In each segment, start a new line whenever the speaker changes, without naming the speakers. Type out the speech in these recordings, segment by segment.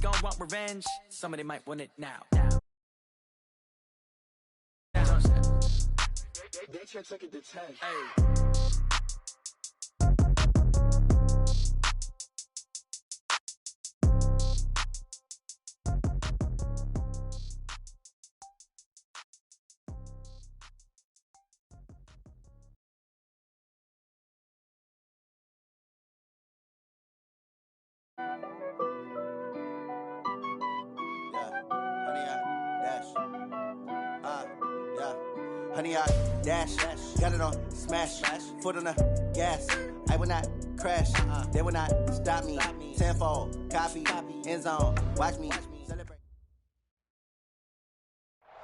gon' want revenge. Somebody might want it now. They took it to 10. Hey.
Honey, I dash, got it on smash, foot on the gas. I will not crash, they will not stop me. Tenfold, copy, end zone, watch me celebrate.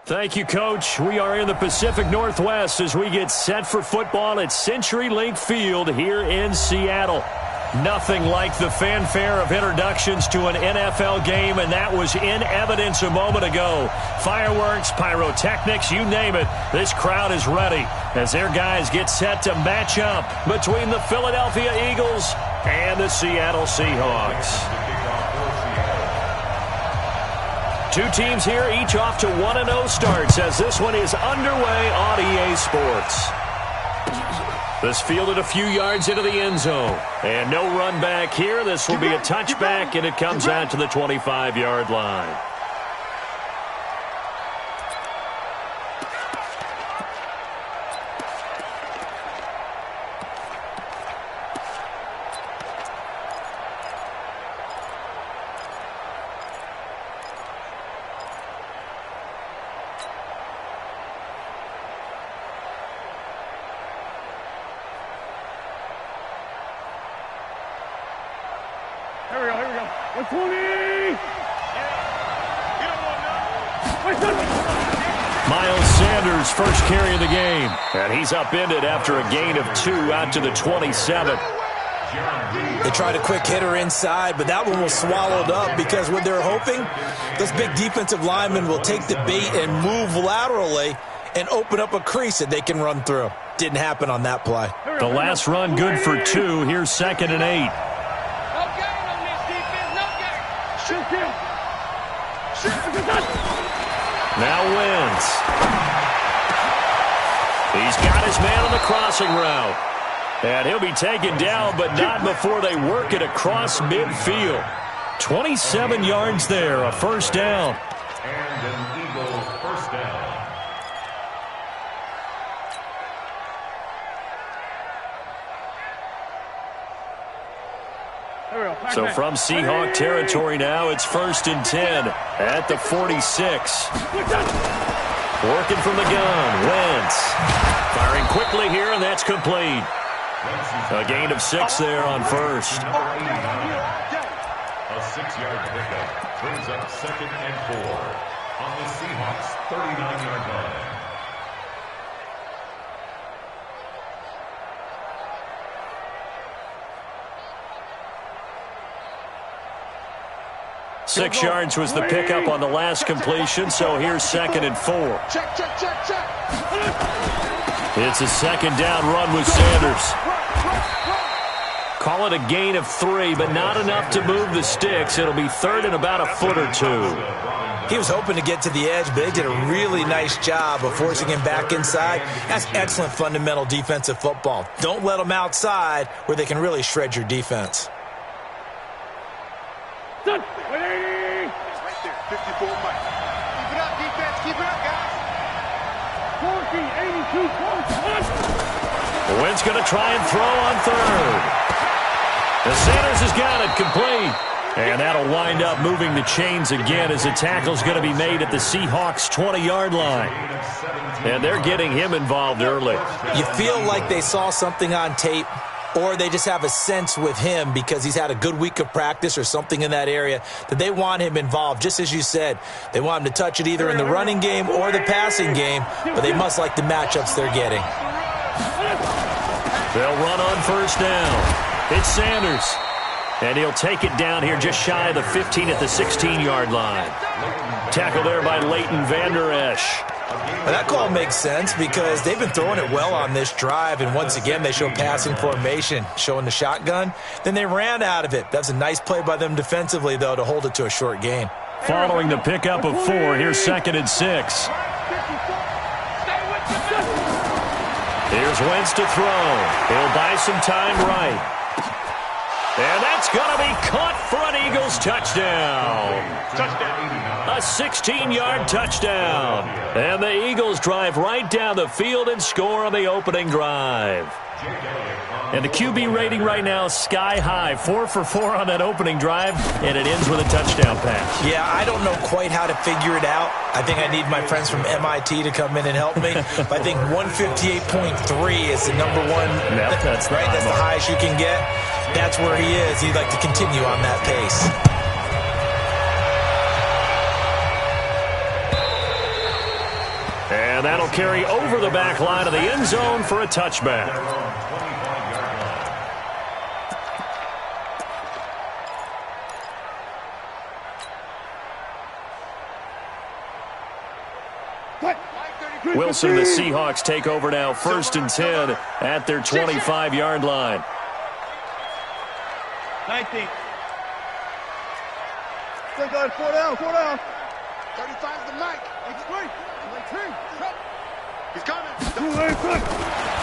Thank you, Coach. We are in the Pacific Northwest as we get set for football at CenturyLink Field here in Seattle. Nothing like the fanfare of introductions to an NFL game, and that was in evidence a moment ago. Fireworks, pyrotechnics, you name it. This crowd is ready as their guys get set to match up between the Philadelphia Eagles and the Seattle Seahawks. Two teams here, each off to 1-0 starts as this one is underway on EA Sports. This fielded a few yards into the end zone. And no run back here. This will be a touchback, and it comes out to the 25-yard line. Miles Sanders first carry of the game. And he's upended after a gain of 2 out to the 27.
They tried a quick hitter inside, but that one was swallowed up because what they're hoping, those big defensive linemen will take the bait and move laterally and open up a crease that they can run through. Didn't happen on that play.
The last run good for 2. Here's 2nd and 8. Now wins. He's got his man on the crossing route. And he'll be taken down, but not before they work it across midfield. 27 yards there, a first down.
And an Eagle first down.
So from Seahawk territory now, it's 1st and 10 at the 46. Working from the gun, Wentz. Firing quickly here, and that's complete. A gain of 6 there on first.
A 6-yard pickup brings up 2nd and 4 on the Seahawks' 39-yard line.
Six yards was the pickup on the last completion, so here's 2nd and 4. It's a 2nd down run with Sanders. Call it a gain of 3, but not enough to move the sticks. It'll be 3rd and about a foot or 2.
He was hoping to get to the edge, but they did a really nice job of forcing him back inside. That's excellent fundamental defensive football. Don't let them outside where they can really shred your defense.
Right there, 54 Mike. Keep it up, defense. Keep it up, guys.
82, Wentz going to try and throw on 3rd. The Sanders has got it complete. And that'll wind up moving the chains again as the tackle's going to be made at the Seahawks' 20-yard line. And they're getting him involved early.
You feel like they saw something on tape, or they just have a sense with him because he's had a good week of practice or something in that area that they want him involved. Just as you said, they want him to touch it either in the running game or the passing game, but they must like the matchups they're getting.
They'll run on 1st down. It's Sanders. And he'll take it down here just shy of the 15 at the 16-yard line. Tackle there by Leighton Vander Esch.
Well, that call makes sense because they've been throwing it well on this drive, and once again they show passing formation, showing the shotgun. Then they ran out of it. That's a nice play by them defensively, though, to hold it to a short gain.
Following the pickup of 4, here's 2nd and 6. Here's Wentz to throw. He'll buy some time right. And that's going to be caught for an Eagles touchdown. A 16-yard touchdown. And the Eagles drive right down the field and score on the opening drive. And the QB rating right now is sky high. 4 for 4 on that opening drive, and it ends with a touchdown pass.
Yeah, I don't know quite how to figure it out. I think I need my friends from MIT to come in and help me. But I think 158.3 is the number one.
Yep, that's
right. That's the highest you can get. That's where he is. He'd like to continue on that pace.
And that'll carry over the back line of the end zone for a touchback. Wilson, the Seahawks take over now, 1st and 10 at their 25-yard line.
19. Still going 4 down. 35's the mic. He's coming.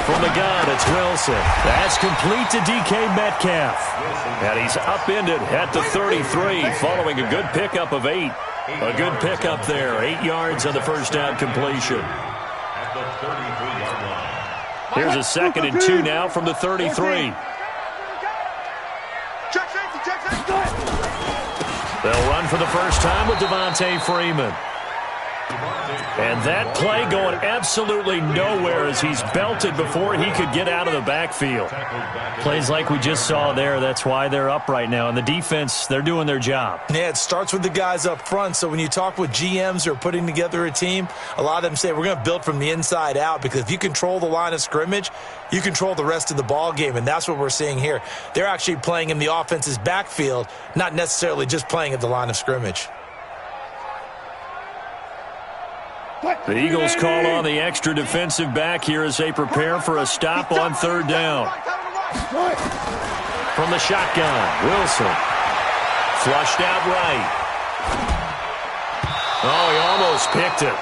From the gun, it's Wilson. That's complete to DK Metcalf. And he's upended at the 33 following a good pickup of 8. A good pickup there. 8 yards on the first down completion. Here's a 2nd and 2 now from the 33. They'll run for the first time with Devontae Freeman. And that play going absolutely nowhere as he's belted before he could get out of the backfield. Plays like we just saw there. That's why they're up right now. And the defense, they're doing their job.
Yeah, it starts with the guys up front. So when you talk with GMs who are putting together a team, a lot of them say we're going to build from the inside out, because if you control the line of scrimmage, you control the rest of the ball game. And that's what we're seeing here. They're actually playing in the offense's backfield, not necessarily just playing at the line of scrimmage.
The Eagles call on the extra defensive back here as they prepare for a stop on 3rd down. From the shotgun, Wilson. Flushed out right. Oh, he almost picked it.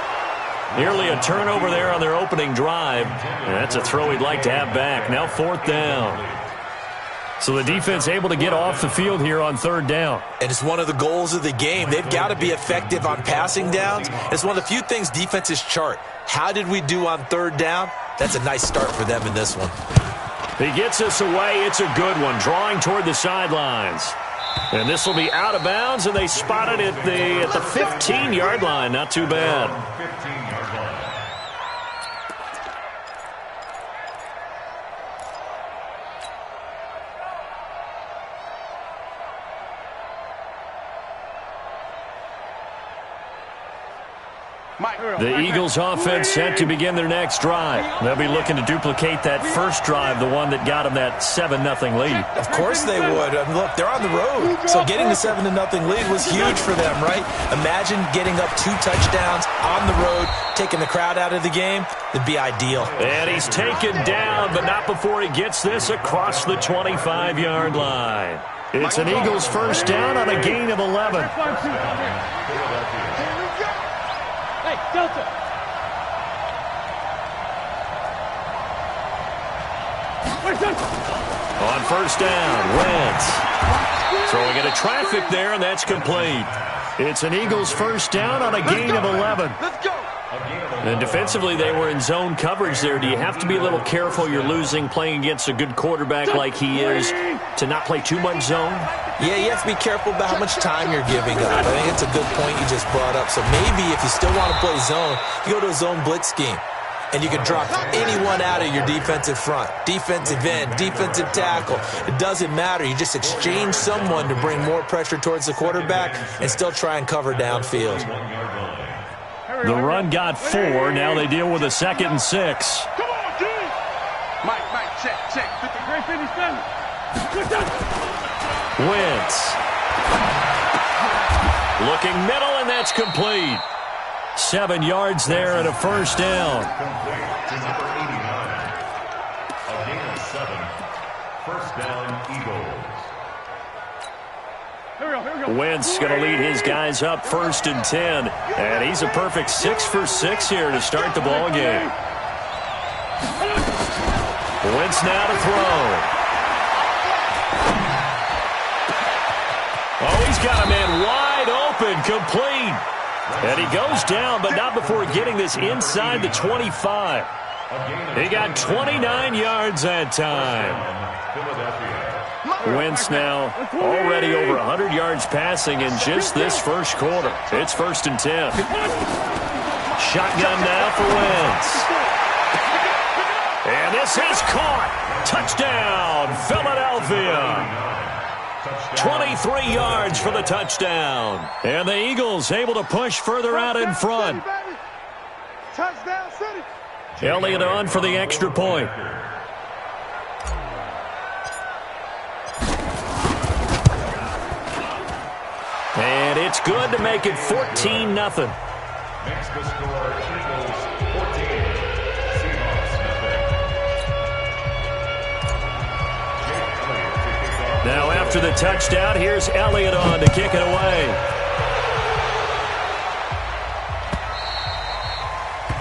Nearly a turnover there on their opening drive. And that's a throw he'd like to have back. Now 4th down. So the defense able to get off the field here on 3rd down.
And it's one of the goals of the game. They've got to be effective on passing downs. It's one of the few things defenses chart. How did we do on 3rd down? That's a nice start for them in this one.
He gets us away. It's a good one. Drawing toward the sidelines. And this will be out of bounds, and they spot it at the 15-yard line. Not too bad. The Eagles offense set to begin their next drive. They'll be looking to duplicate that first drive, the one that got them that 7-0 lead.
Of course they would. I mean, look, they're on the road. So getting the 7-0 lead was huge for them, right? Imagine getting up 2 touchdowns on the road, taking the crowd out of the game. It'd be ideal.
And he's taken down, but not before he gets this across the 25-yard line. It's an Eagles first down on a gain of 11.
Delta.
On first down, Wentz throwing into traffic there, and that's complete. It's an Eagles first down on a gain of 11.
Let's go.
And defensively, they were in zone coverage there. Do you have to be a little careful? You're losing playing against a good quarterback like he is to not play too much zone?
Yeah, you have to be careful about how much time you're giving up. I think it's a good point you just brought up. So maybe if you still want to play zone, you go to a zone blitz scheme. And you can drop anyone out of your defensive front. Defensive end, defensive tackle. It doesn't matter. You just exchange someone to bring more pressure towards the quarterback and still try and cover downfield.
The run got 4. Now they deal with a 2nd and 6.
Come on, dude. Mike, check. Great 57.
Wentz. Looking middle, and that's complete. 7 yards there and a first down.
Complete to number 89. A gain of 7. First down, Eagles.
Wentz going to lead his guys up 1st and 10. And he's a perfect 6 for 6 here to start the ball game. Wentz now to throw. Oh, he's got a man wide open, complete. And he goes down, but not before getting this inside the 25. He got 29 yards that time. Wentz now already over 100 yards passing in just this first quarter. It's 1st and 10. Shotgun now for Wentz. And this is caught. Touchdown, Philadelphia. 23 yards for the touchdown. And the Eagles able to push further out in front.
Touchdown City.
Elliott on for the extra point. And it's good to make it 14-0.
Makes the score Eagles 14. Seahawks nothing.
Now after the touchdown, here's Elliott on to kick it away.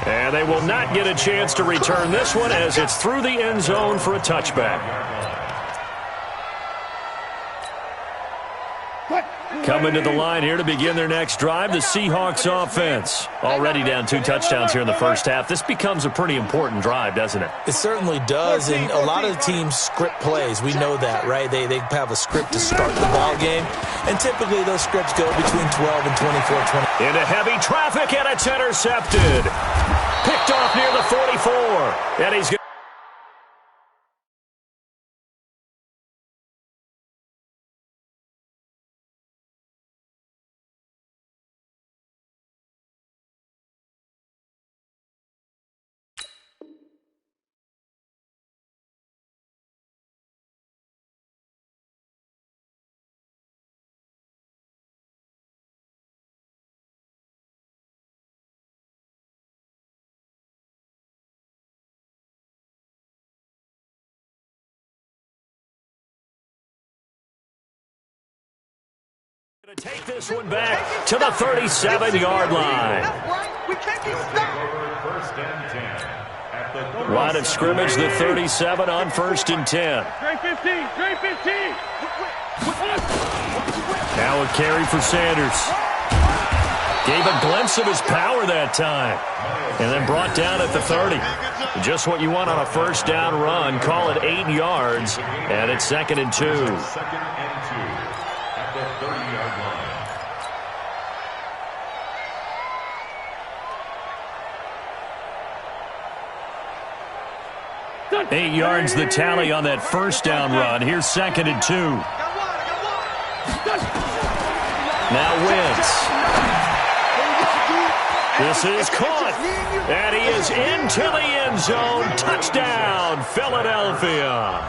And they will not get a chance to return this one as it's through the end zone for a touchback. Coming to the line here to begin their next drive, the Seahawks offense. Already down 2 touchdowns here in the first half. This becomes a pretty important drive, doesn't it?
It certainly does, and a lot of the teams script plays. We know that, right? They have a script to start the ball game, and typically those scripts go between 12 and 24-20.
Into heavy traffic, and it's intercepted. Picked off near the 44, and he's going. Going to take this one back to the 37-yard line.
We can't be stopped.
First and 10. At the
Line of scrimmage, the 37 on 1st and 10.
Straight 15. Straight 15.
Now a carry for Sanders. Gave a glimpse of his power that time. And then brought down at the 30. Just what you want on a first down run. Call it 8 yards. And it's 2nd and 2.
2nd and 2. At the 30-yard line.
8 yards the tally on that first down run. Here's 2nd and 2. Now Wentz. This is caught. And he is into the end zone. Touchdown, Philadelphia.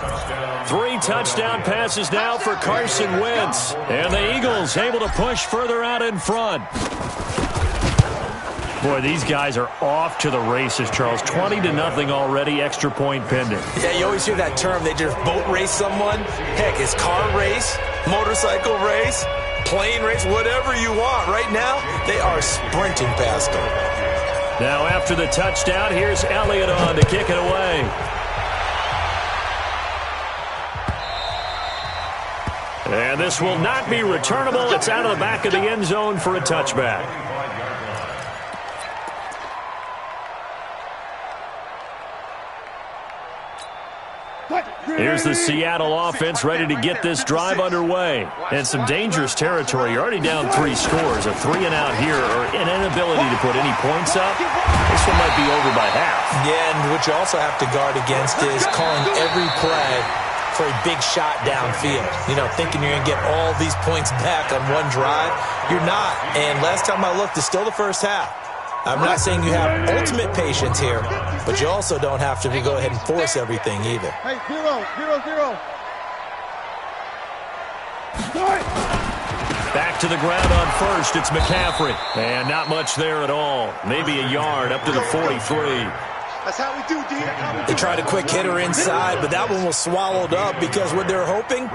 3 touchdown passes now for Carson Wentz. And the Eagles able to push further out in front. Boy, these guys are off to the races, Charles. 20-0 already, extra point pending.
Yeah, you always hear that term. They just boat race someone. Heck, it's car race, motorcycle race, plane race, whatever you want. Right now, they are sprinting past them.
Now after the touchdown, here's Elliott on to kick it away. And this will not be returnable. It's out of the back of the end zone for a touchback. Here's the Seattle offense ready to get this drive underway. And some dangerous territory. You're already down 3 scores. A 3-and-out here or an inability to put any points up. This one might be over by half.
Yeah, and what you also have to guard against is calling every play for a big shot downfield. You know, thinking you're going to get all these points back on one drive. You're not. And last time I looked, it's still the first half. I'm not saying you have ultimate patience here, but you also don't have to go ahead and force everything either.
Hey, 0-0-0.
Back to the ground on first. It's McCaffrey. And not much there at all. Maybe a yard up to the 43.
That's how we do, D.
They tried a quick hitter inside, but that one was swallowed up because what they're hoping,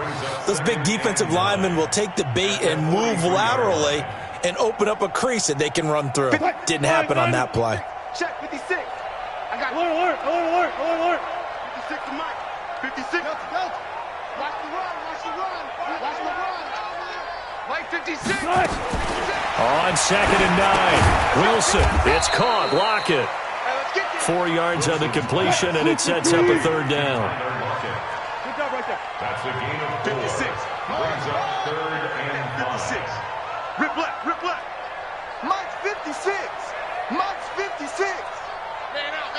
those big defensive linemen will take the bait and move laterally and open up a crease that they can run through. Didn't happen on that play.
Check, 56. I got alert. 56 to Mike. 56. Watch the run. Mike 56.
On 2nd and 9. Wilson. It's caught. Lockett. 4 yards on the completion, and it sets up a 3rd down.
Good job right there.
That's a gain of 56. Brings up 3rd and
56. Rip left. Mike's 56. Mike's 56. Man out.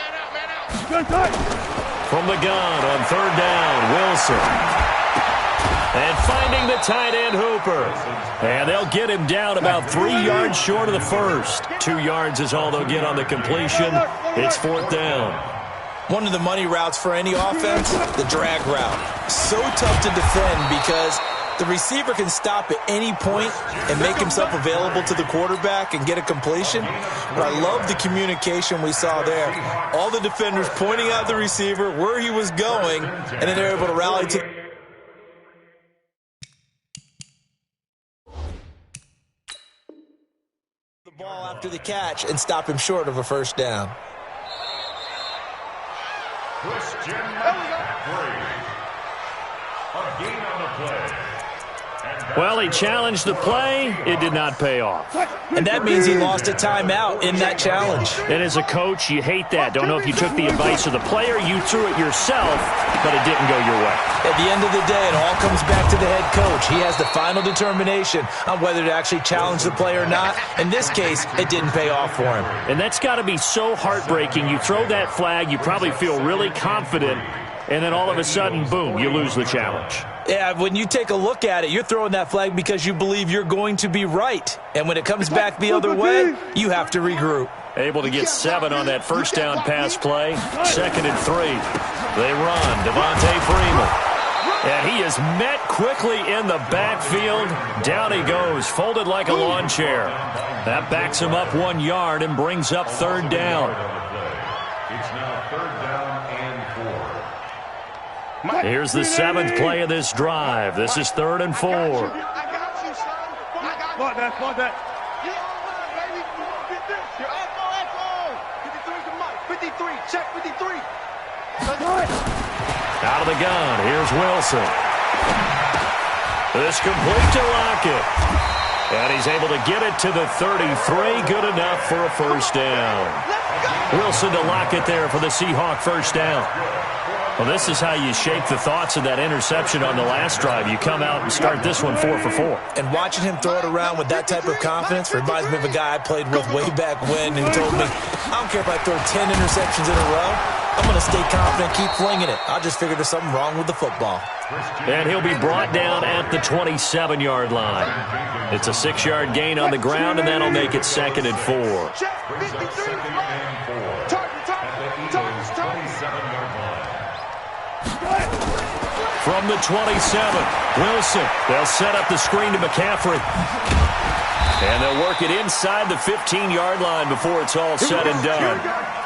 From the gun on 3rd down, Wilson. And finding the tight end, Hooper. And they'll get him down about 3 yards short of the first. 2 yards is all they'll get on the completion. It's 4th down.
One of the money routes for any offense, the drag route. So tough to defend because the receiver can stop at any point and make himself available to the quarterback and get a completion. But I love the communication we saw there. All the defenders pointing out the receiver, where he was going, and then they're able to rally to the ball after the catch and stop him short of a 1st down.
Christian McCaffrey. A gain on the play.
Well, he challenged the play. It did not pay off.
And that means he lost a timeout in that challenge.
And as a coach, you hate that. Don't know if you took the advice of the player, you threw it yourself, but it didn't go your way.
At the end of the day, it all comes back to the head coach. He has the final determination on whether to actually challenge the play or not. In this case, it didn't pay off for him.
And that's got to be so heartbreaking. You throw that flag, you probably feel really confident, and then all of a sudden, boom, you lose the challenge.
Yeah, when you take a look at it, you're throwing that flag because you believe you're going to be right. And when it comes back the other way, you have to regroup.
Able to get 7 on that 1st down pass play. 2nd and 3. They run. Devontae Freeman. And he is met quickly in the backfield. Down he goes, folded like a lawn chair. That backs him up 1 yard and brings up 3rd down.
It's now 3rd down and 4.
Here's the 7th play of this drive. This is 3rd and 4.
I got you, son. Spot that. You're all right, baby. Get this. You're echo. 53 to Mike. 53. Check 53.
Out of the gun. Here's Wilson. This complete to Lockett. And he's able to get it to the 33. Good enough for a 1st down. Wilson to Lockett there for the Seahawk 1st down. Well, this is how you shape the thoughts of that interception on the last drive. You come out and start this one 4 for 4.
And watching him throw it around with that type of confidence reminds me of a guy I played with way back when who told me, I don't care if I throw 10 interceptions in a row. I'm going to stay confident, keep flinging it. I just figured there's something wrong with the football.
And he'll be brought down at the 27-yard line. It's a 6-yard gain on the ground, and that'll make it 2nd and 4.
Check 53 to Mike. Target.
27-yard line.
From the 27, Wilson. They'll set up the screen to McCaffrey. And they'll work it inside the 15-yard line before it's all said and done.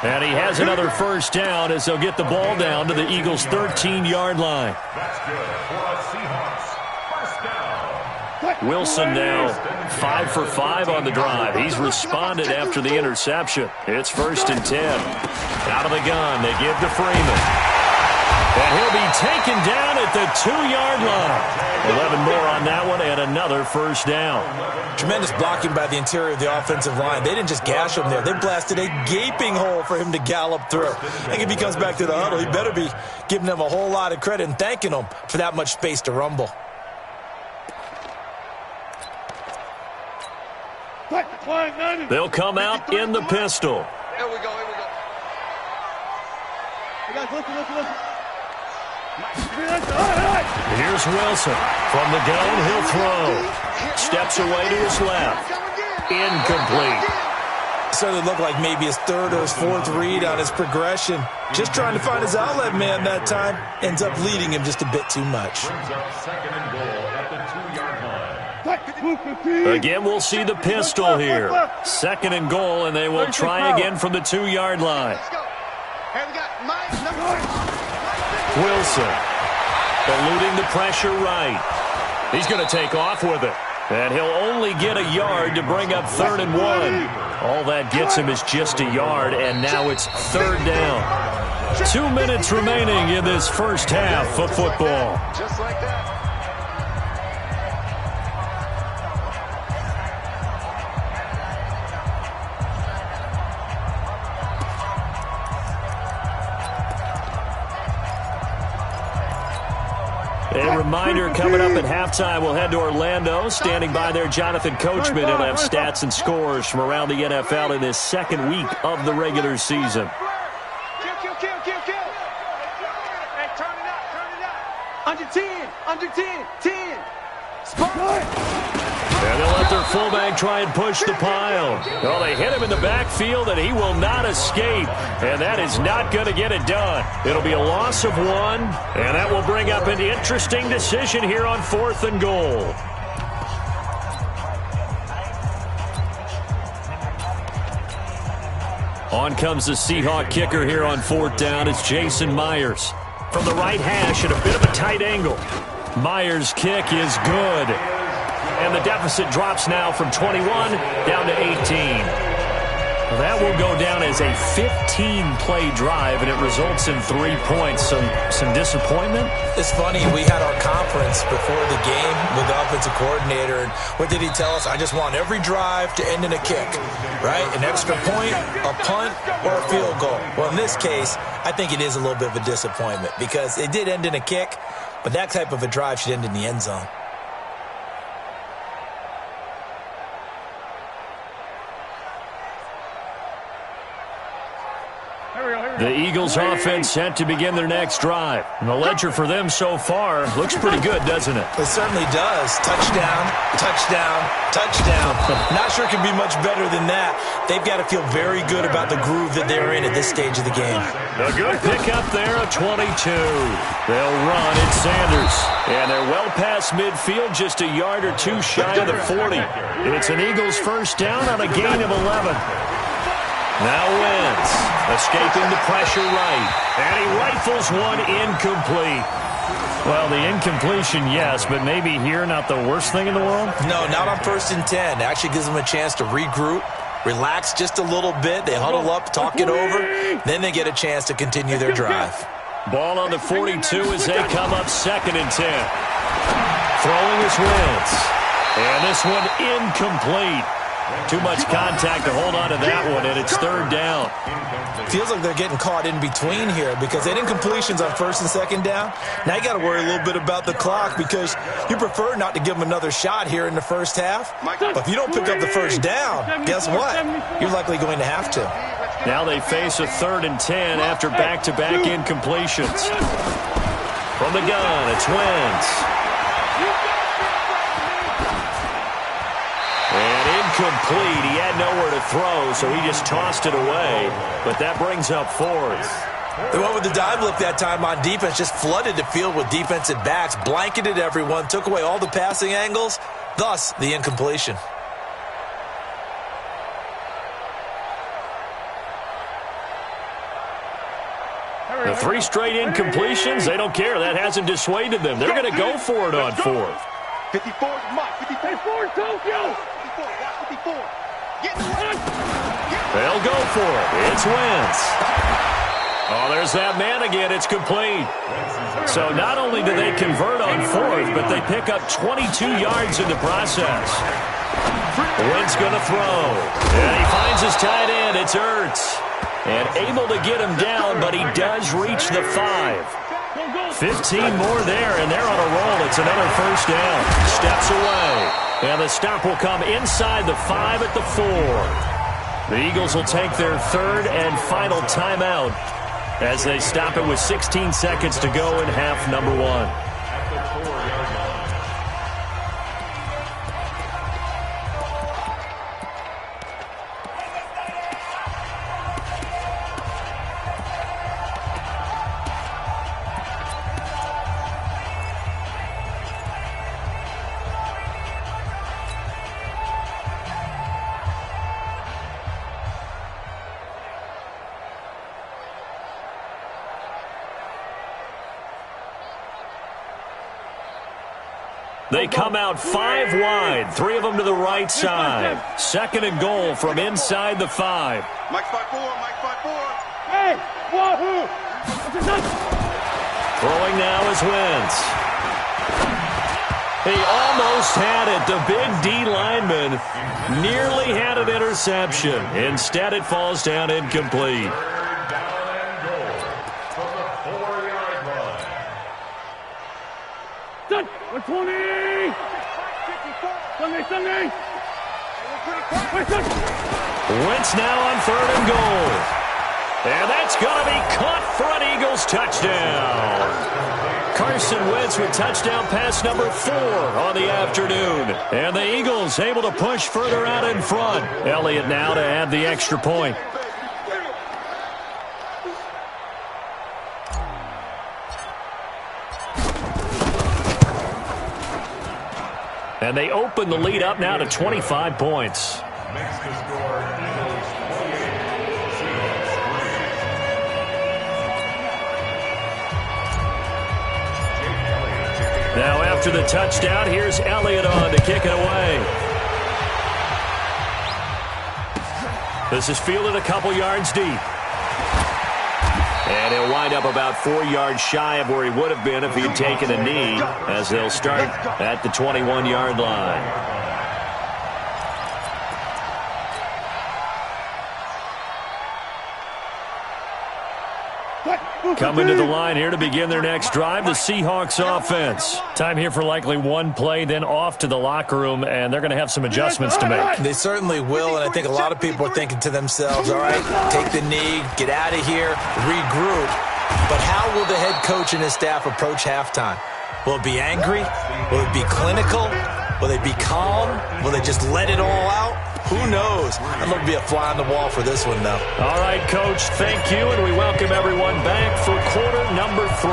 And he has another 1st down as they'll get the ball down to the Eagles' 13-yard line.
That's good for the Seahawks. 1st down.
Wilson now 5 for 5 on the drive. He's responded after the interception. It's 1st and 10. Out of the gun, they give to Freeman. And he'll be taken down at the 2-yard line. 11 more on that one and another 1st down.
Tremendous blocking by the interior of the offensive line. They didn't just gash him there. They blasted a gaping hole for him to gallop through. I think if he comes back to the huddle, he better be giving them a whole lot of credit and thanking them for that much space to rumble.
They'll come out in the pistol.
Here we go. Listen.
Here's Wilson. From the gun, he'll throw. Steps away to his left. Incomplete.
Certainly looked like maybe his 3rd or his 4th read on his progression. Just trying to find his outlet man that time. Ends up leading him just a bit too much.
Brings up 2nd and goal at the 2-yard line.
Again, we'll see the pistol here. 2nd and goal, and they will try again from the 2-yard line. Wilson eluding the pressure right. He's going to take off with it. And he'll only get a yard to bring up 3rd and 1. All that gets him is just a yard, and now it's 3rd down. 2 minutes remaining in this first half of football.
Just like that.
A reminder, coming up at halftime, we'll head to Orlando. Standing by there, Jonathan Coachman. He'll have stats and scores from around the NFL in this 2nd week of the regular season.
Kill. Hey, turn it up. Under 10. 10.
And they'll let their fullback try and push the pile. Well, they hit him in the backfield, and he will not escape. And that is not going to get it done. It'll be a loss of 1, and that will bring up an interesting decision here on 4th and goal. On comes the Seahawk kicker here on 4th down. It's Jason Myers. From the right hash at a bit of a tight angle. Myers' kick is good. And the deficit drops now from 21 down to 18. That will go down as a 15-play drive, and it results in 3 points. Some disappointment?
It's funny. We had our conference before the game with the offensive coordinator, and what did he tell us? I just want every drive to end in a kick, right? An extra point, a punt, or a field goal. Well, in this case, I think it is a little bit of a disappointment because it did end in a kick, but that type of a drive should end in the end zone.
The Eagles offense set to begin their next drive. And the ledger for them so far looks pretty good, doesn't it?
It certainly does. Touchdown, touchdown, touchdown. Not sure it can be much better than that. They've got to feel very good about the groove that they're in at this stage of the game.
A good pickup there, a 22. They'll run it, Sanders. And they're well past midfield, just a yard or 2 shy of the 40. It's an Eagles first down on a gain of 11. Now Wentz, escaping the pressure right, and he rifles one incomplete. Well, the incompletion, yes, but maybe here not the worst thing in the world?
No, not on 1st and 10. It actually gives them a chance to regroup, relax just a little bit. They huddle up, talk it over, then they get a chance to continue their drive.
Ball on the 42 as they come up 2nd and 10. Throwing is Wentz, and this one incomplete. Too much contact to hold on to that one, and it's 3rd down.
Feels like they're getting caught in between here because they had incompletions on 1st and 2nd down. Now you got to worry a little bit about the clock because you prefer not to give them another shot here in the first half. But if you don't pick up the first down, guess what? You're likely going to have to.
Now they face a 3rd and 10 after back-to-back incompletions. From the gun, it's Wentz. And incomplete. He had nowhere to throw, so he just tossed it away. But that brings up 4th.
They went with the dive look that time on defense, just flooded the field with defensive backs, blanketed everyone, took away all the passing angles, thus the incompletion.
The 3 straight incompletions, they don't care. That hasn't dissuaded them. They're going to go for it on 4th.
54 is Mike. 54 Tokyo. 54. Get the run.
They'll go for it. It's Wentz. Oh, there's that man again. It's complete. So not only do they convert on 4th, but they pick up 22 yards in the process. Wentz going to throw. And he finds his tight end. It's Ertz. And able to get him down, but he does reach the 5. 15 more there, and they're on a roll. It's another first down. Steps away. And the stop will come inside the 5 at the 4. The Eagles will take their 3rd and final timeout as they stop it with 16 seconds to go in half number 1. They come out 5 wide, 3 of them to the right side. 2nd and goal from inside the 5.
Mike 5-4, Mike 5-4.
Hey, wahoo!
Throwing now is Wentz. He almost had it. The big D lineman nearly had an interception. Instead, it falls down incomplete.
Done. 120. Sunday.
Wentz now on 3rd and goal. And that's going to be caught for an Eagles touchdown. Carson Wentz with touchdown pass number 4 on the afternoon. And the Eagles able to push further out in front. Elliott now to add the extra point. And they open the lead up now to 25 points.
Makes the score Eagles 28, Seahawks 3.
Now after the touchdown, here's Elliott on to kick it away. This is fielded a couple yards deep. And he'll wind up about 4 yards shy of where he would have been if he had taken a knee, as they'll start at the 21-yard line. Coming to the line here to begin their next drive, the Seahawks offense. Time here for likely one play, then off to the locker room, and they're going to have some adjustments to make.
They certainly will, and I think a lot of people are thinking to themselves, all right, take the knee, get out of here, regroup. But how will the head coach and his staff approach halftime? Will it be angry? Will it be clinical? Will they be calm? Will they just let it all out? Who knows? I'd love to be a fly on the wall for this one, though.
All right, Coach, thank you, and we welcome everyone back for quarter number 3.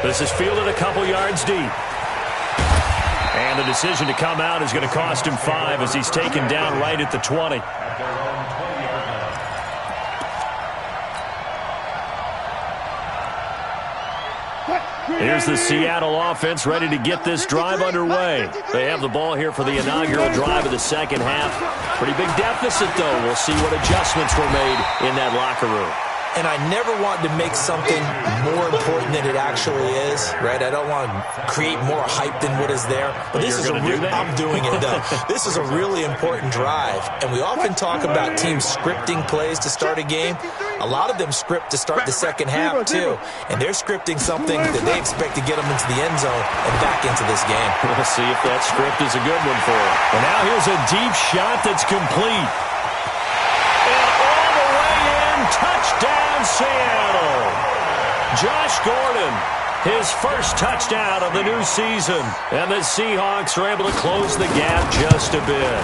This is fielded a couple yards deep. And the decision to come out is going to cost him 5 as he's taken down right at the 20.
At their own 20-yard line.
Here's the Seattle offense ready to get this drive underway. They have the ball here for the inaugural drive of the second half. Pretty big deficit, though. We'll see what adjustments were made in that locker room.
And I never want to make something more important than it actually is, right? I don't want to create more hype than what is there. But this is I'm doing it, though. This is a really important drive. And we often talk about teams scripting plays to start a game. A lot of them script to start the second half, too. And they're scripting something that they expect to get them into the end zone and back into this game.
We'll see if that script is a good one for them. And now here's a deep shot that's complete. And all the way in, touchdown Seattle. Josh Gordon, his first touchdown of the new season. And the Seahawks are able to close the gap just a bit.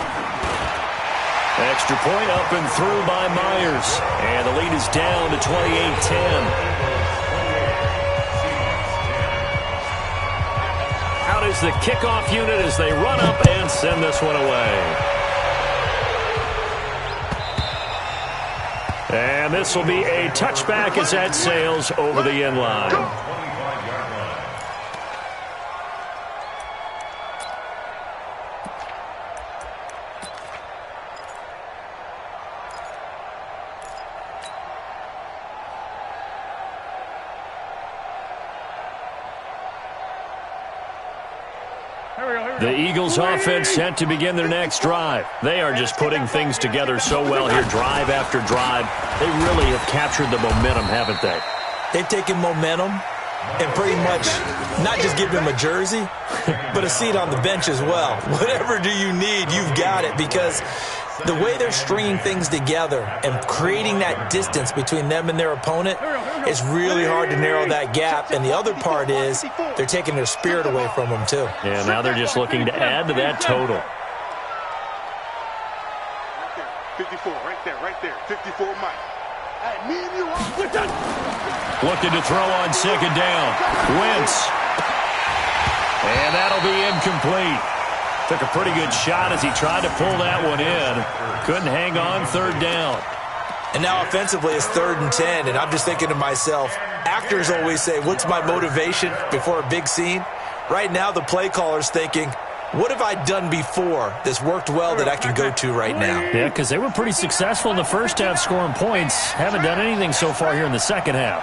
Extra point up and through by Myers. And the lead is down to 28-10. Out is the kickoff unit as they run up and send this one away. And this will be a touchback as that sails over the end line. The Eagles offense set to begin their next drive. They are just putting things together so well here, drive after drive. They really have captured the momentum, haven't they?
They've taken momentum and pretty much not just give them a jersey, but a seat on the bench as well. Whatever do you need, you've got it, because the way they're stringing things together and creating that distance between them and their opponent, it's really hard to narrow that gap. And the other part is they're taking their spirit away from them, too.
Yeah, now they're just looking to add to that total.
54, right there. 54, Mike. Hey, me and you,
Looking to throw on second down. Wentz. And that'll be incomplete. Took a pretty good shot as he tried to pull that one in. Couldn't hang on third down.
And now offensively it's 3rd and 10, and I'm just thinking to myself, actors always say, what's my motivation before a big scene? Right now the play caller's thinking, what have I done before that's worked well that I can go to right now?
Yeah, because they were pretty successful in the first half scoring points. Haven't done anything so far here in the second half.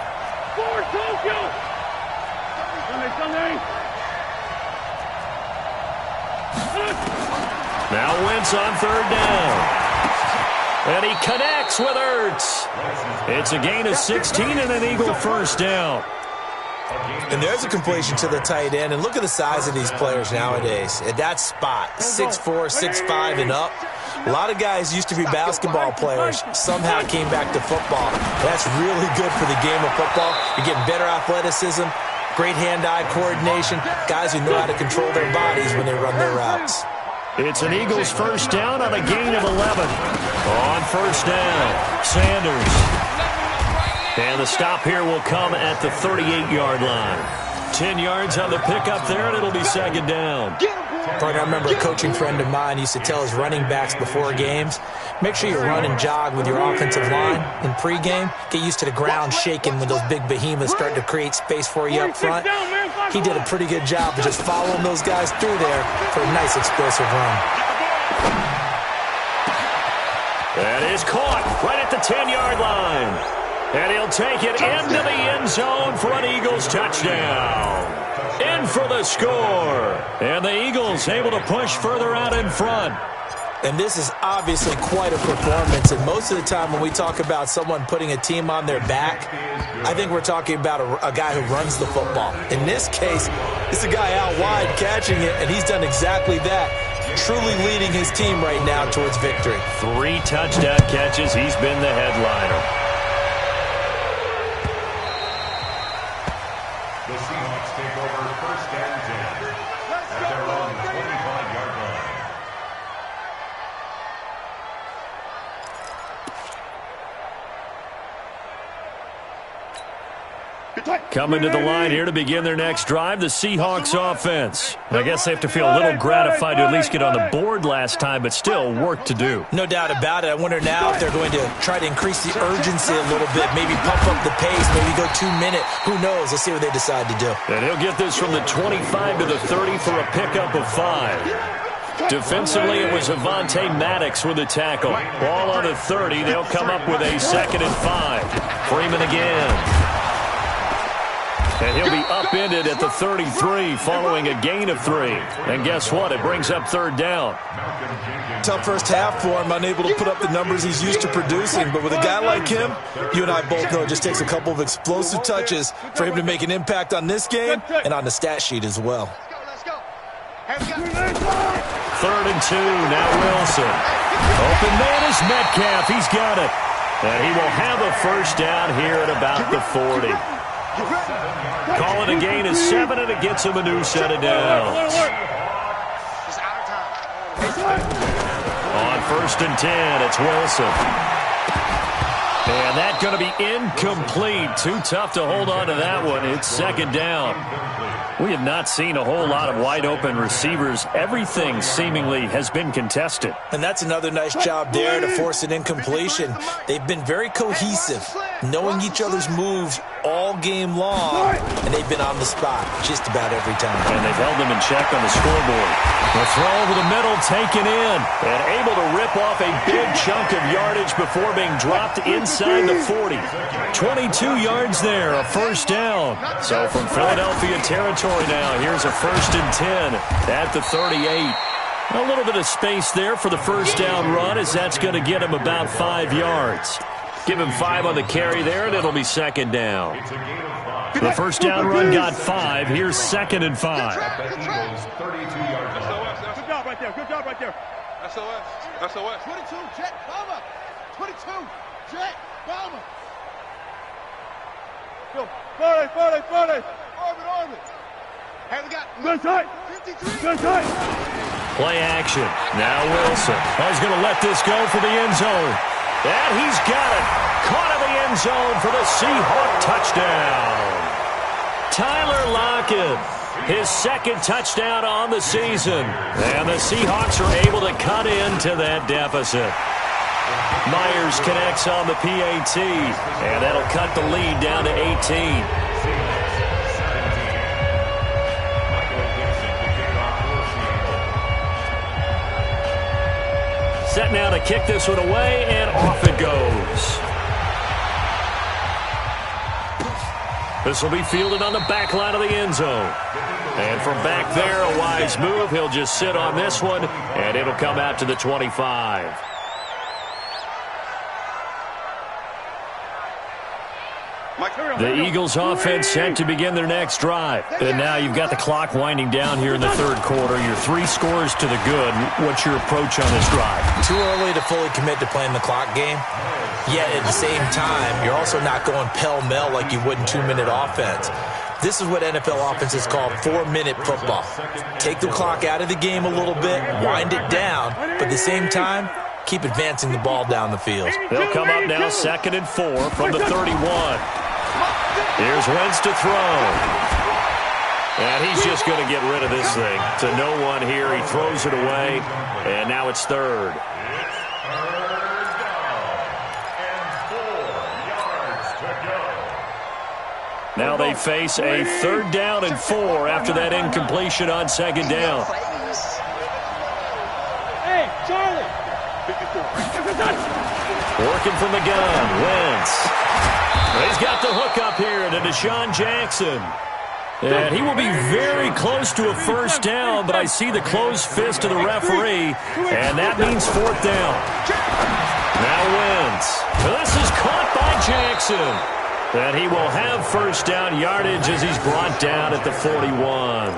Now Wentz on 3rd down. And he connects with Ertz. It's a gain of 16 and an Eagle first down.
And there's a completion to the tight end. And look at the size of these players nowadays. At that spot, 6'4", 6'5", and up. A lot of guys used to be basketball players, somehow came back to football. That's really good for the game of football. You're getting better athleticism, great hand-eye coordination, guys who know how to control their bodies when they run their routes.
It's an Eagles first down on a gain of 11. On first down, Sanders. And the stop here will come at the 38-yard line. 10 yards on the pickup there, and it'll be second down.
Partner, I remember a coaching friend of mine used to tell his running backs before games, make sure you run and jog with your offensive line in pregame. Get used to the ground shaking when those big behemoths start to create space for you up front. He did a pretty good job of just following those guys through there for a nice explosive run.
That is caught right at the 10-yard line. And he'll take it into the end zone for an Eagles touchdown. In for the score. And the Eagles able to push further out in front.
And this is obviously quite a performance. And most of the time when we talk about someone putting a team on their back, I think we're talking about a guy who runs the football. In this case, it's a guy out wide catching it, and he's done exactly that. Truly leading his team right now towards victory.
3 touchdown catches. He's been the headliner.
The Seahawks take over 1st and 10 at their own 25-yard line.
Coming to the line here to begin their next drive, the Seahawks offense. I guess they have to feel a little gratified to at least get on the board last time, but still work to do.
No doubt about it. I wonder now if they're going to try to increase the urgency a little bit, maybe pump up the pace, maybe go 2-minute. Who knows? Let's see what they decide to do.
And he'll get this from the 25 to the 30 for a pickup of 5. Defensively, it was Avonte Maddox with the tackle. Ball on the 30. They'll come up with a 2nd and 5. Freeman again. And he'll be upended at the 33 following a gain of 3. And guess what? It brings up 3rd down.
Tough first half for him, unable to put up the numbers he's used to producing. But with a guy like him, you and I both know it just takes a couple of explosive touches for him to make an impact on this game and on the stat sheet as well.
Let's go.
3rd and 2. Now Wilson. Open man is Metcalf. He's got it. And he will have a first down here at about the 40. Call it a gain of 7, and it gets him a new set of downs. On 1st and 10, it's Wilson. And that's going to be incomplete. Too tough to hold on to that one. It's 2nd down. We have not seen a whole lot of wide-open receivers. Everything seemingly has been contested.
And that's another nice job there to force an incompletion. They've been very cohesive, knowing each other's moves all game long, and they've been on the spot just about every time.
And they've held them in check on the scoreboard. The throw over the middle, taken in, and able to rip off a big chunk of yardage before being dropped inside the 40. 22 yards there, a first down. So from Philadelphia territory now, here's a 1st and 10 at the 38. A little bit of space there for the first down run, as that's going to get him about 5 yards. Give him 5 on the carry there, and it'll be 2nd down. The first down run got 5. Here's 2nd and 5.
Good job right there. Good job right there.
SOS. 22, Jet, Bomber. 22, Jet, Bomber.
Go. 40.
Orbit. Hey, we got
Good tight.
53.
Good tight.
Play action. Now Wilson. He's going to let this go for the end zone. And he's got it. Caught in the end zone for the Seahawk touchdown. Tyler Lockett, his 2nd touchdown on the season. And the Seahawks are able to cut into that deficit. Myers connects on the PAT, and that'll cut the lead down to 18. Set now to kick this one away, and off it goes. This will be fielded on the back line of the end zone. And from back there, a wise move. He'll just sit on this one, and it'll come out to the 25. The Eagles offense set to begin their next drive. And now you've got the clock winding down here in the third quarter. You're 3 scores to the good. What's your approach on this drive?
Too early to fully commit to playing the clock game. Yet at the same time, you're also not going pell-mell like you would in 2-minute offense. This is what NFL offenses call 4-minute football. Take the clock out of the game a little bit, wind it down, but at the same time, keep advancing the ball down the field.
They'll come up now 2nd and 4 from the 31. Here's Wentz to throw. And he's just going to get rid of this thing. To no one here. He throws it away. And now it's 3rd. Now they face a 3rd down and 4 after that incompletion on 2nd down.
Hey, Charlie!
Working from the gun, Wentz. He's got the hook up here to Deshaun Jackson. And he will be very close to a 1st down, but I see the closed fist of the referee, and that means 4th down. Now Wentz. This is caught by Jackson. And he will have 1st down yardage as he's brought down at the 41.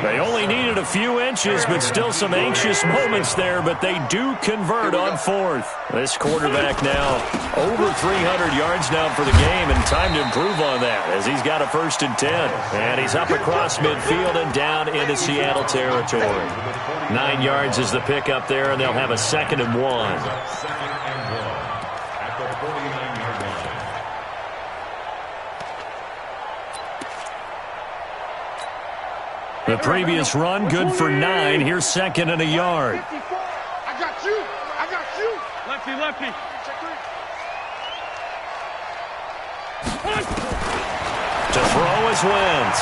They only needed a few inches, but still some anxious moments there, but they do convert on 4th. This quarterback now over 300 yards now for the game, and time to improve on that as he's got a 1st and 10. And he's up across midfield and down into Seattle territory. 9 yards is the pickup there, and they'll have a 2nd and 1. The previous run, good for 9. Here's 2nd and a yard.
I got you. I got you.
Lefty, lefty.
To throw is Wentz.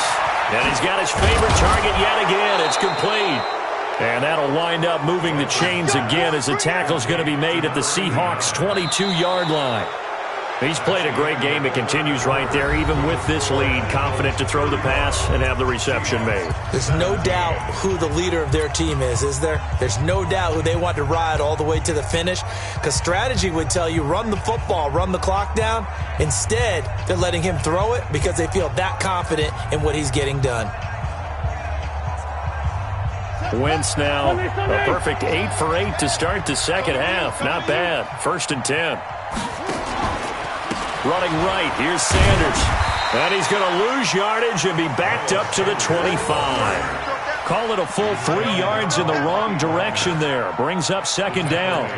And he's got his favorite target yet again. It's complete. And that'll wind up moving the chains again as the tackle's going to be made at the Seahawks' 22-yard line. He's played a great game. It continues right there, even with this lead, confident to throw the pass and have the reception made.
There's no doubt who the leader of their team is there? There's no doubt who they want to ride all the way to the finish, because strategy would tell you run the football, run the clock down. Instead, they're letting him throw it because they feel that confident in what he's getting done.
Wentz now a perfect 8 for 8 to start the 2nd half. Not bad. 1st and 10. Running right, here's Sanders. And he's going to lose yardage and be backed up to the 25. Call it a full 3 yards in the wrong direction there. Brings up 2nd down.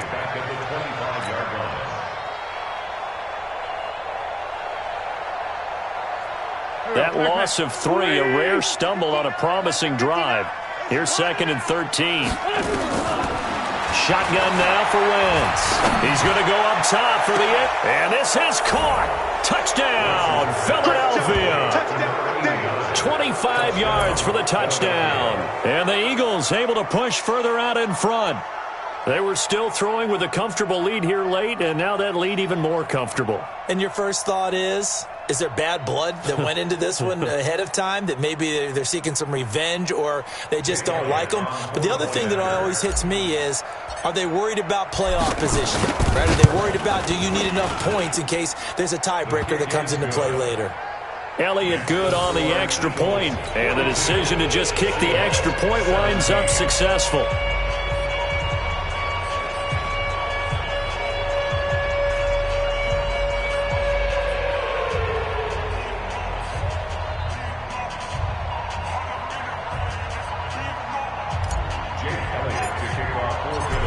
That loss of 3, a rare stumble on a promising drive. Here's 2nd and 13. Shotgun now for Wentz. He's going to go up top for the hit. And this is caught. Touchdown, Philadelphia. 25 yards for the touchdown. And the Eagles able to push further out in front. They were still throwing with a comfortable lead here late, and now that lead even more comfortable.
And your first thought is there bad blood that went into this one ahead of time, that maybe they're seeking some revenge or they just don't like them? But the other thing that always hits me is, are they worried about playoff position? Right? Are they worried about, do you need enough points in case there's a tiebreaker that comes into play later?
Elliott good on the extra point, and the decision to just kick the extra point winds up successful.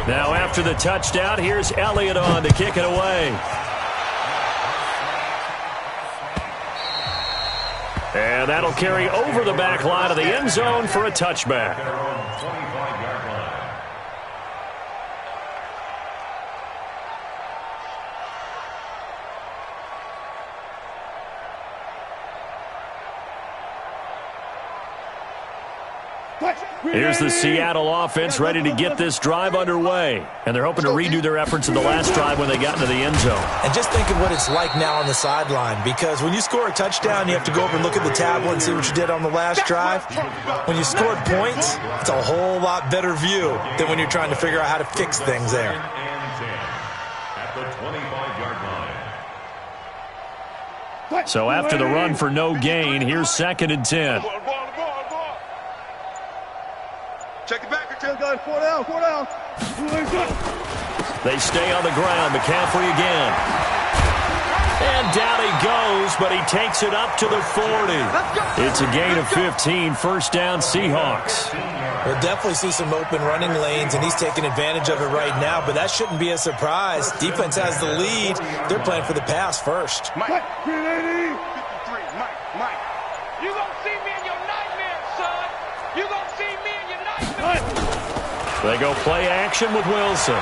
Now after the touchdown, here's Elliott on to kick it away. And that'll carry over the back line of the end zone for a touchback. Here's the Seattle offense ready to get this drive underway. And they're hoping to redo their efforts in the last drive when they got into the end zone.
And just think of what it's like now on the sideline, because when you score a touchdown, you have to go over and look at the tablet and see what you did on the last drive. When you scored points, it's a whole lot better view than when you're trying to figure out how to fix things there.
At the 25-yard line.
So after the run for no gain, here's 2nd and 10.
Check it back. Four down.
They stay on the ground. McCaffrey again. And down he goes, but he takes it up to the 40. It's a gain of 15, first down Seahawks.
We'll definitely see some open running lanes, and he's taking advantage of it right now, but that shouldn't be a surprise. Defense has the lead. They're playing for the pass first.
Mike. 53. Mike.
You gonna see me in your nightmares, son. You gonna see me in your nightmares.
They go play action with Wilson.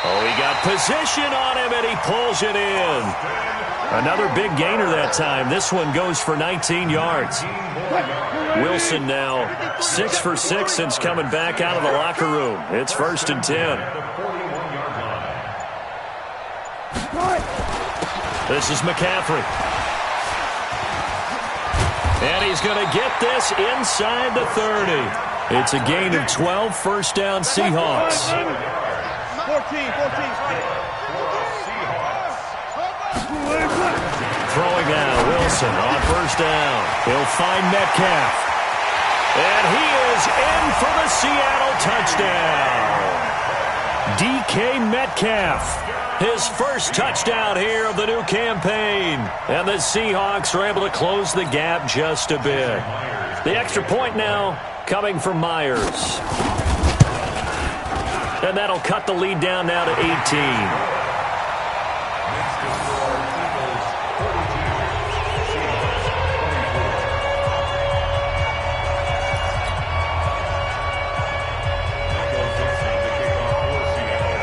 Oh, he got position on him, and he pulls it in. Another big gainer that time. This one goes for 19 yards. Wilson now 6 for 6 since coming back out of the locker room. It's 1st and 10. This is McCaffrey. And he's going to get this inside the 30. It's a gain of 12, first down Seahawks.
14.
Throwing now, Wilson on first down. He'll find Metcalf. And he is in for the Seattle touchdown. DK Metcalf. His first touchdown here of the new campaign. And the Seahawks are able to close the gap just a bit. The extra point now coming from Myers. And that'll cut the lead down now to 18.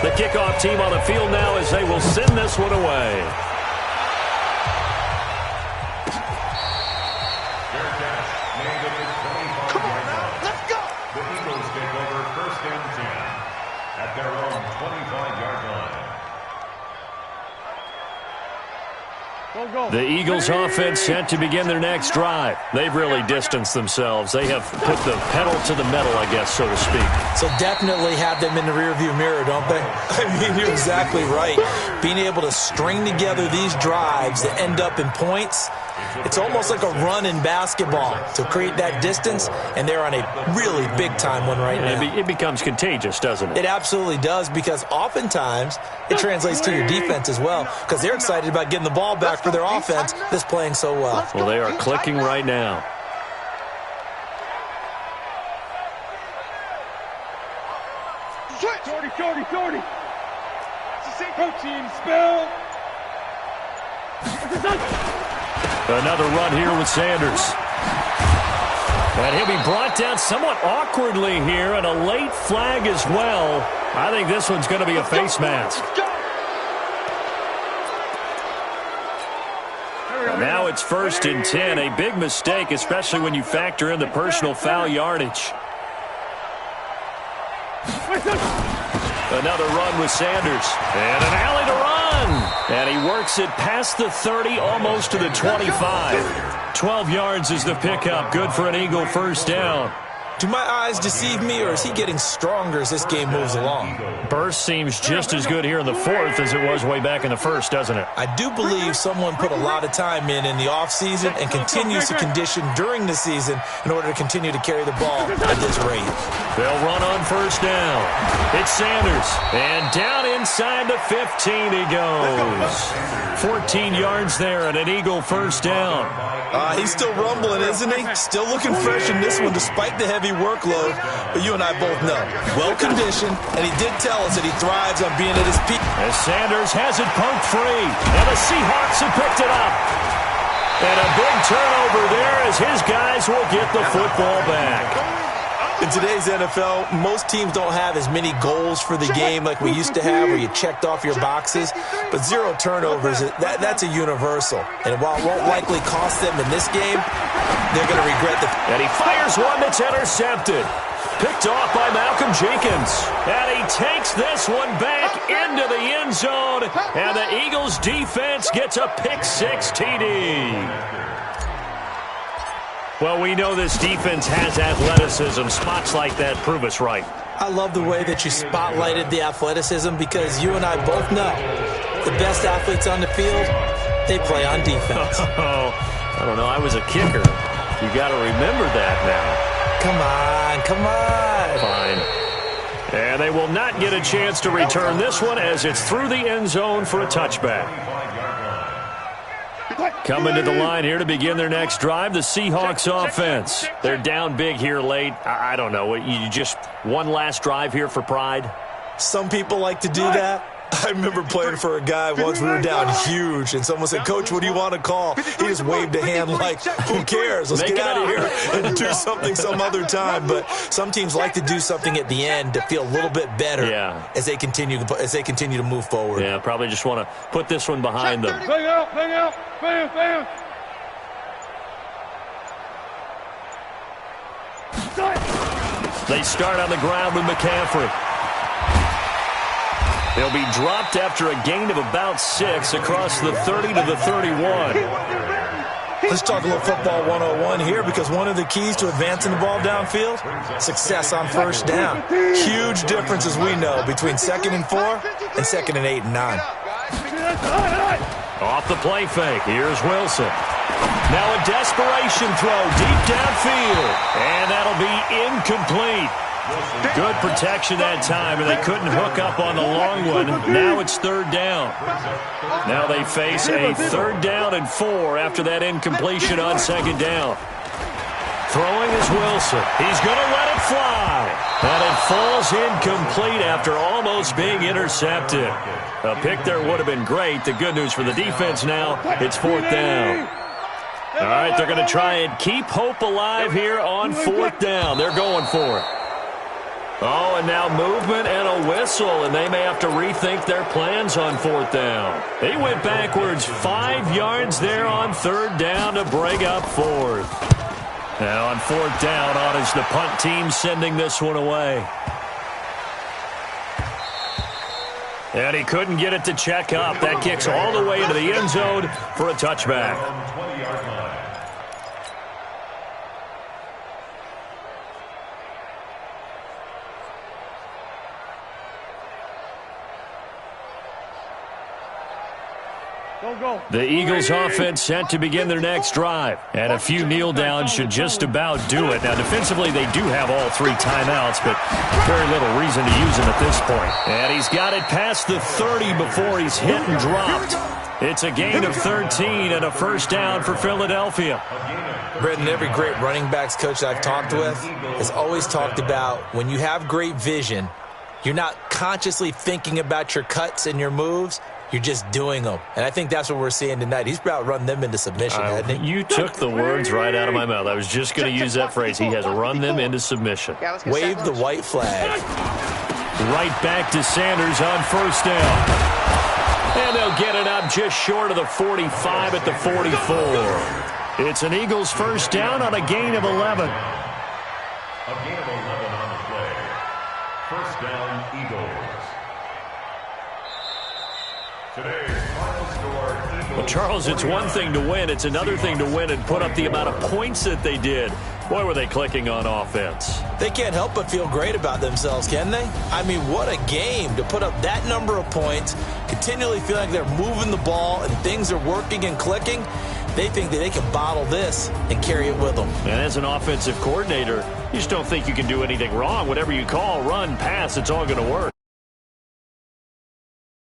The kickoff team on the field now as they will send this one away.
Come on now, let's go.
The Eagles take over 1st and 10 at their own 25-yard line.
The Eagles offense set to begin their next drive. They've really distanced themselves. They have put the pedal to the metal, I guess, so to speak.
So definitely have them in the rearview mirror, don't they? I mean, you're exactly right. Being able to string together these drives that end up in points, it's almost like a run in basketball to create that distance, and they're on a really big-time one right now.
It becomes contagious, doesn't it?
It absolutely does, because oftentimes it translates to your defense as well, because they're excited about getting the ball back for their offense that's playing so well.
Well, they are clicking right now.
Shorty. Protein spell.
Another run here with Sanders. And he'll be brought down somewhat awkwardly here, and a late flag as well. I think this one's going to be a face mask. Now it's 1st and 10. A big mistake, especially when you factor in the personal foul yardage. Another run with Sanders. And an alley to run. And he works it past the 30, almost to the 25. 12 yards is the pickup. Good for an Eagle first down.
Do my eyes deceive me, or is he getting stronger as this game moves along?
Burst seems just as good here in the 4th as it was way back in the 1st, doesn't it?
I do believe someone put a lot of time in the offseason and continues to condition during the season in order to continue to carry the ball at this rate.
They'll run on first down. It's Sanders. And down inside the 15 he goes. 14 yards there and an Eagle first down.
He's still rumbling, isn't he? Still looking fresh in this one despite the heavy workload. But you and I both know, well-conditioned, and he did tell us that he thrives on being at his peak.
As Sanders has it poked free, and the Seahawks have picked it up. And a big turnover there as his guys will get the football back.
In today's NFL, most teams don't have as many goals for the game like we used to have where you checked off your boxes. But 0 turnovers, that's a universal. And while it won't likely cost them in this game, they're going to regret the...
And he fires one that's intercepted. Picked off by Malcolm Jenkins. And he takes this one back into the end zone. And the Eagles defense gets a pick-6 TD. Well, we know this defense has athleticism. Spots like that prove us right.
I love the way that you spotlighted the athleticism because you and I both know the best athletes on the field, they play on defense.
Oh, I don't know. I was a kicker. You got to remember that now.
Come on.
Fine. And they will not get a chance to return this one as it's through the end zone for a touchback. Coming to the line here to begin their next drive, the Seahawks offense. They're down big here late. I don't know. You just one last drive here for pride?
Some people like to do that. I remember playing for a guy once. We were down huge, and someone said, "Coach, what do you want to call?" He just waved a hand like, who cares? Let's get out of here and do something some other time. But some teams like to do something at the end to feel a little bit better as they continue to move forward. Yeah,
probably just want to put this one behind them.
Bang out. Bam.
They start on the ground with McCaffrey. They'll be dropped after a gain of about 6 across the 30 to the 31.
Let's talk a little football 101 here because one of the keys to advancing the ball downfield, success on first down. Huge difference, as we know, between 2nd and 4 and 2nd and 8 and 9.
Off the play fake, here's Wilson. Now a desperation throw deep downfield, and that'll be incomplete. Good protection that time, and they couldn't hook up on the long one. Now it's 3rd down. Now they face a 3rd down and 4 after that incompletion on 2nd down. Throwing is Wilson. He's going to let it fly. And it falls incomplete after almost being intercepted. A pick there would have been great. The good news for the defense now, it's 4th down. All right, they're going to try and keep hope alive here on 4th down. They're going for it. Oh, and now movement and a whistle, and they may have to rethink their plans on 4th down. They went backwards 5 yards there on 3rd down to break up 4th. Now on 4th down, on is the punt team sending this one away. And he couldn't get it to check up. That kicks all the way into the end zone for a touchback. The Eagles offense set to begin their next drive. And a few kneel downs should just about do it. Now defensively they do have all 3 timeouts, but very little reason to use them at this point. And he's got it past the 30 before he's hit and dropped. It's a gain of 13 and a 1st down for Philadelphia.
Brendan, every great running backs coach I've talked with has always talked about when you have great vision, you're not consciously thinking about your cuts and your moves. You're just doing them. And I think that's what we're seeing tonight. He's about run them into submission, hasn't he?
You took the words right out of my mouth. I was just going to use that phrase. He has run them into submission.
Wave the white flag.
Right back to Sanders on 1st down. And they'll get it up just short of the 45 at the 44. It's an Eagles 1st down on a gain of 11.
A gain of 11 on the play. 1st down, Eagles.
Well, Charles, it's one thing to win. It's another thing to win and put up the amount of points that they did. Boy, were they clicking on offense.
They can't help but feel great about themselves, can they? I mean, what a game to put up that number of points, continually feel like they're moving the ball and things are working and clicking. They think that they can bottle this and carry it with them.
And as an offensive coordinator, you just don't think you can do anything wrong. Whatever you call, run, pass, it's all going to work.